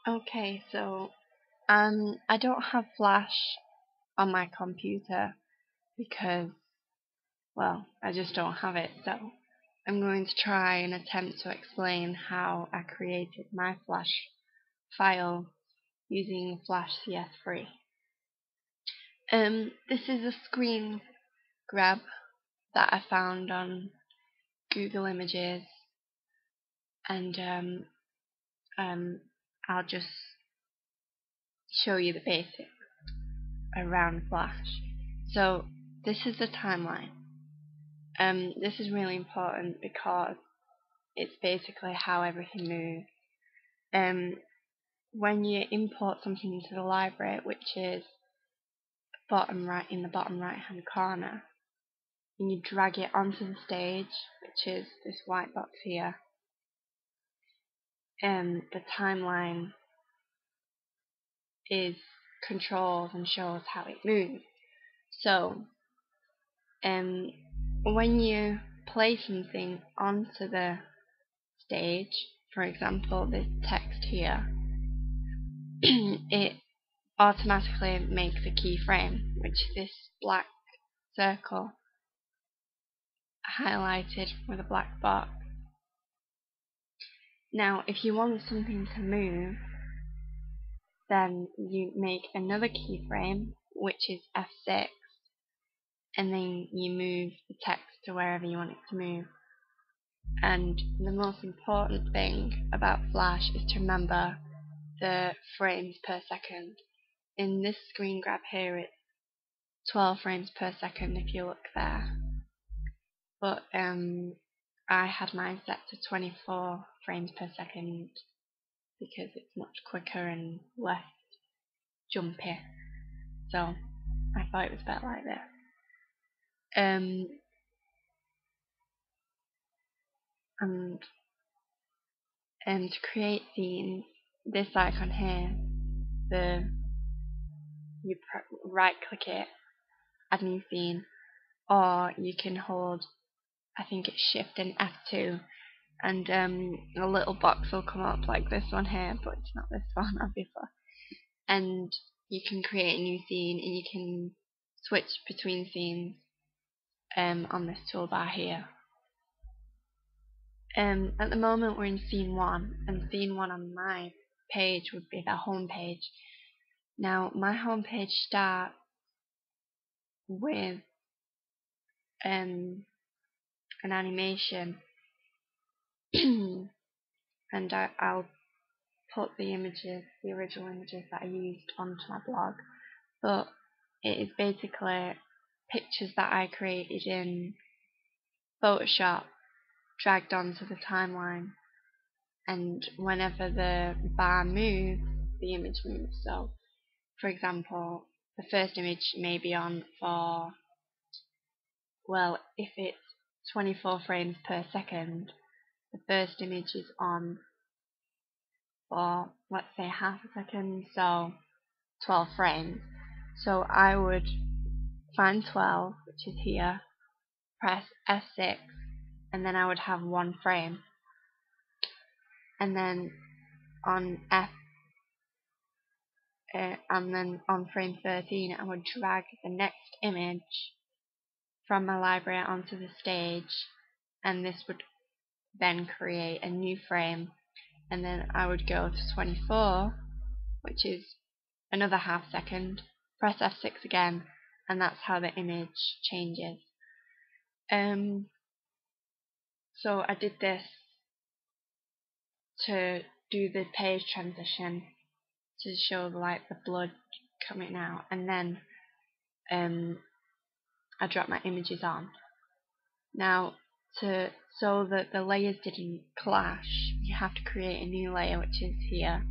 Okay, so I don't have Flash on my computer because, well, I just don't have it. So I'm going to try and attempt to explain how I created my Flash file using Flash CS3. This is a screen grab that I found on Google Images, and I'll just show you the basics around Flash. So this is the timeline. This is really important because it's basically how everything moves. When you import something into the library, which is in the bottom right hand corner, and you drag it onto the stage, which is this white box here, the timeline is controls and shows how it moves. So when you play something onto the stage, for example this text here, it automatically makes a keyframe, which is this black circle highlighted with a black box. Now if you want something to move, then you make another keyframe, which is F6, and then you move the text to wherever you want it to move. And the most important thing about Flash is to remember the frames per second. In this screen grab here, it's 12 frames per second if you look there. But I had mine set to 24 frames per second because it's much quicker and less jumpy. So I thought it was better like this. And to create scenes, this icon here, you right click it, add new scene, or you can hold, I think it's Shift and F2, and a little box will come up like this one here, but it's not this one obviously, and you can create a new scene and you can switch between scenes on this toolbar here. At the moment we're in scene 1, and scene 1 on my page would be the home page. Now my home page starts with an animation and I'll put the original images that I used onto my blog, but it is basically pictures that I created in Photoshop dragged onto the timeline, and whenever the bar moves, the image moves. So for example, the first image may be on for, well, if it's 24 frames per second, the first image is on for, let's say, half a second, so 12 frames. So I would find 12, which is here, press F6, and then I would have 1 frame. And then on on frame 13, I would drag the next image from my library onto the stage, and this would then create a new frame. And then I would go to 24, which is another half second, press F6 again, and that's how the image changes. So I did this to do the page transition to show like the blood coming out, and then I dropped my images on. Now so that the layers didn't clash, you have to create a new layer, which is here,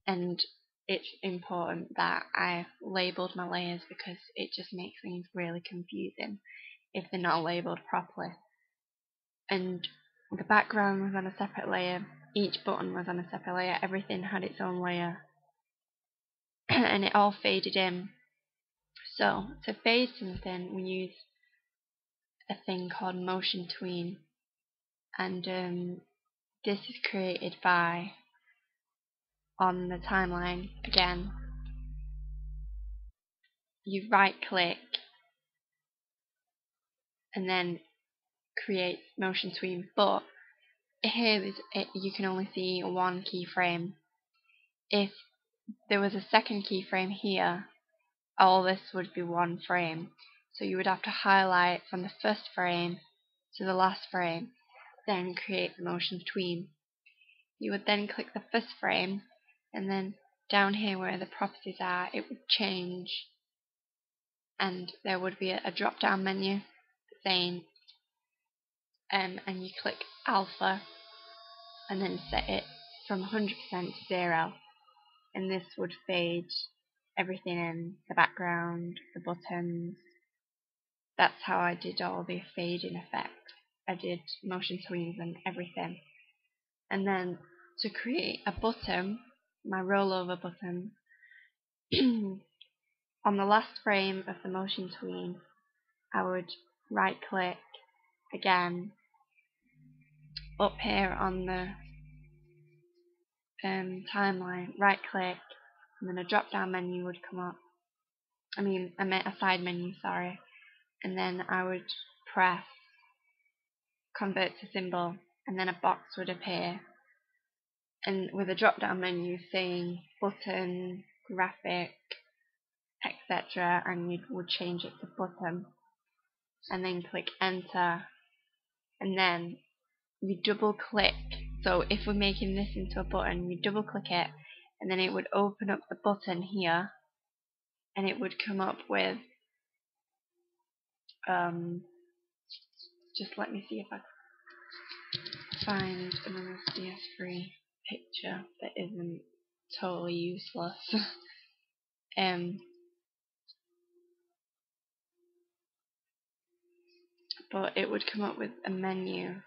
and it's important that I labelled my layers because it just makes things really confusing if they're not labelled properly. And the background was on a separate layer, each button was on a separate layer, everything had its own layer, and it all faded in. So to fade something, we use a thing called motion tween, and this is created by on the timeline again, you right click and then create motion tween, but here you can only see one keyframe. If there was a second keyframe here, all this would be one frame. So you would have to highlight from the first frame to the last frame, then create the motion tween. You would then click the first frame, and then down here where the properties are, it would change, and there would be a drop down menu saying and you click alpha and then set it from 100% to 0, and this would fade everything in, the background, the buttons. That's how I did all the fading effects. I did motion tweens and everything. And then to create a button, my rollover button, on the last frame of the motion tween, I would right click again up here on the timeline, right click, and then a drop down menu would come up. I meant a side menu, sorry. And then I would press convert to symbol, and then a box would appear, and with a drop down menu saying button, graphic, etc., and you would change it to button, and then click enter, and then you double click. So if we're making this into a button, you double click it, and then it would open up the button here, and it would come up with just let me see if I can find another CS3 picture that isn't totally useless. But it would come up with a menu,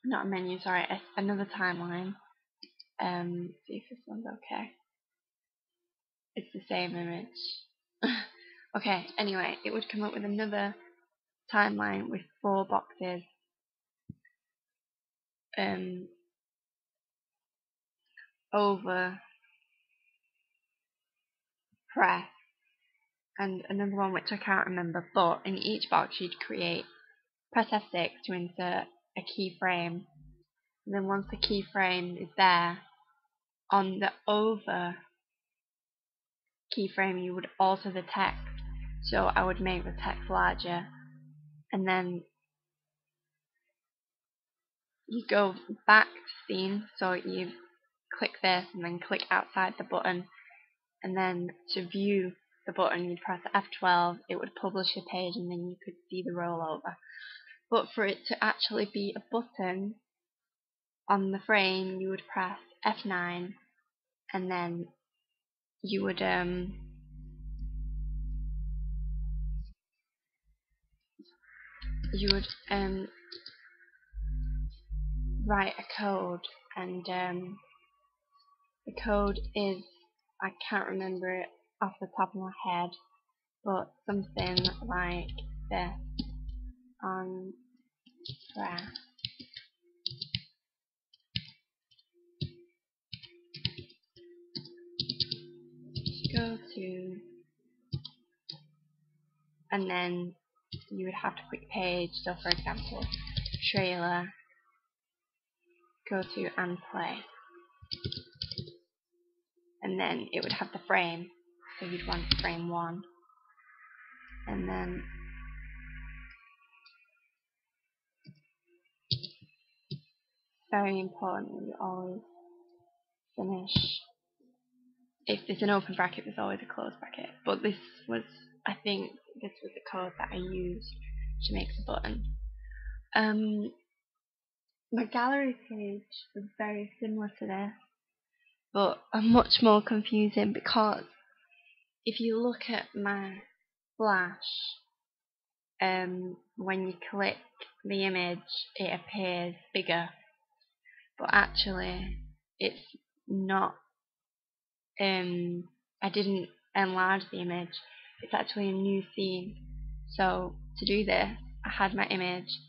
not a menu, sorry, another timeline. See if this one's okay. It's the same image. Okay, anyway, it would come up with another timeline with 4 boxes. Over, press, and another one which I can't remember, but in each box you'd press F6 to insert a keyframe, and then once the keyframe is there, on the over keyframe you would alter the text. So I would make the text larger, and then you go back to scene, so you click this and then click outside the button, and then to view the button you'd press F12, it would publish a page, and then you could see the rollover. But for it to actually be a button on the frame, you would press F9, and then you would write a code, and the code is, I can't remember it off the top of my head, but something like this: on press go to, and then you would have to click page. So for example, trailer, go to and play, and then it would have the frame, so you'd want frame 1, and then very important, you always finish. If there's an open bracket, there's always a closed bracket, but this was, I think this was the code that I used to make the button. My gallery page was very similar to this, but much more confusing, because if you look at my Flash, when you click the image it appears bigger, but actually it's not. I didn't enlarge the image, it's actually a new scene. So to do this, I had my image,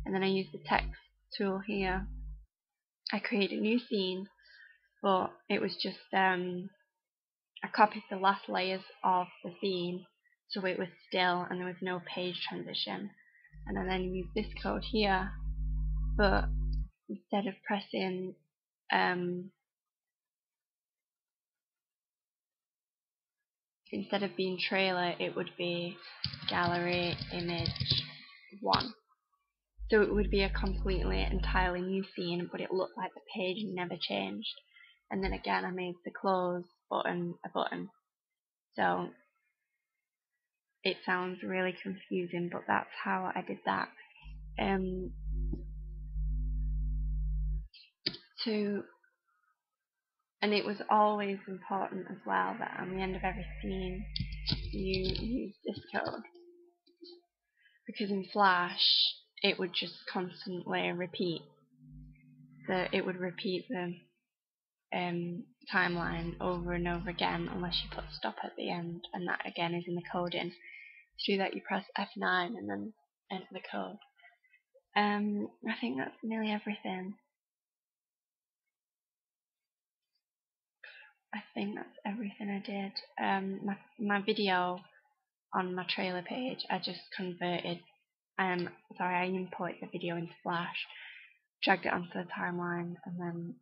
and then I used the text tool here. I create a new scene, but it was just I copied the last layers of the theme so it was still and there was no page transition, and I then used this code here, but instead of pressing instead of being trailer, it would be gallery image 1. So it would be a completely, entirely new scene, but it looked like the page never changed. And then again, I made the close button a button. So it sounds really confusing, but that's how I did that. And it was always important as well that on the end of every scene you use this code, because in Flash it would just constantly repeat. It would repeat the timeline over and over again unless you put stop at the end, and that again is in the coding. To do that, you press F9 and then enter the code. I think that's nearly everything. I think that's everything I did. My video on my trailer page, I just converted. I imported the video into Flash, dragged it onto the timeline, and then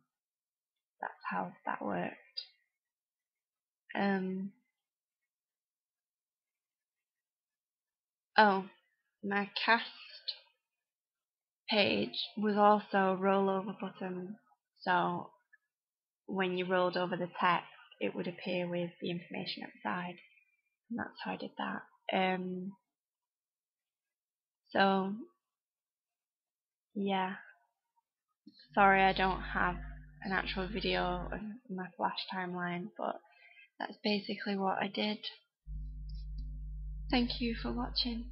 that's how that worked. Oh, my cast page was also a rollover button, so when you rolled over the text it would appear with the information outside, and that's how I did that. So yeah, sorry I don't have an actual video of my Flash timeline, but that's basically what I did. Thank you for watching.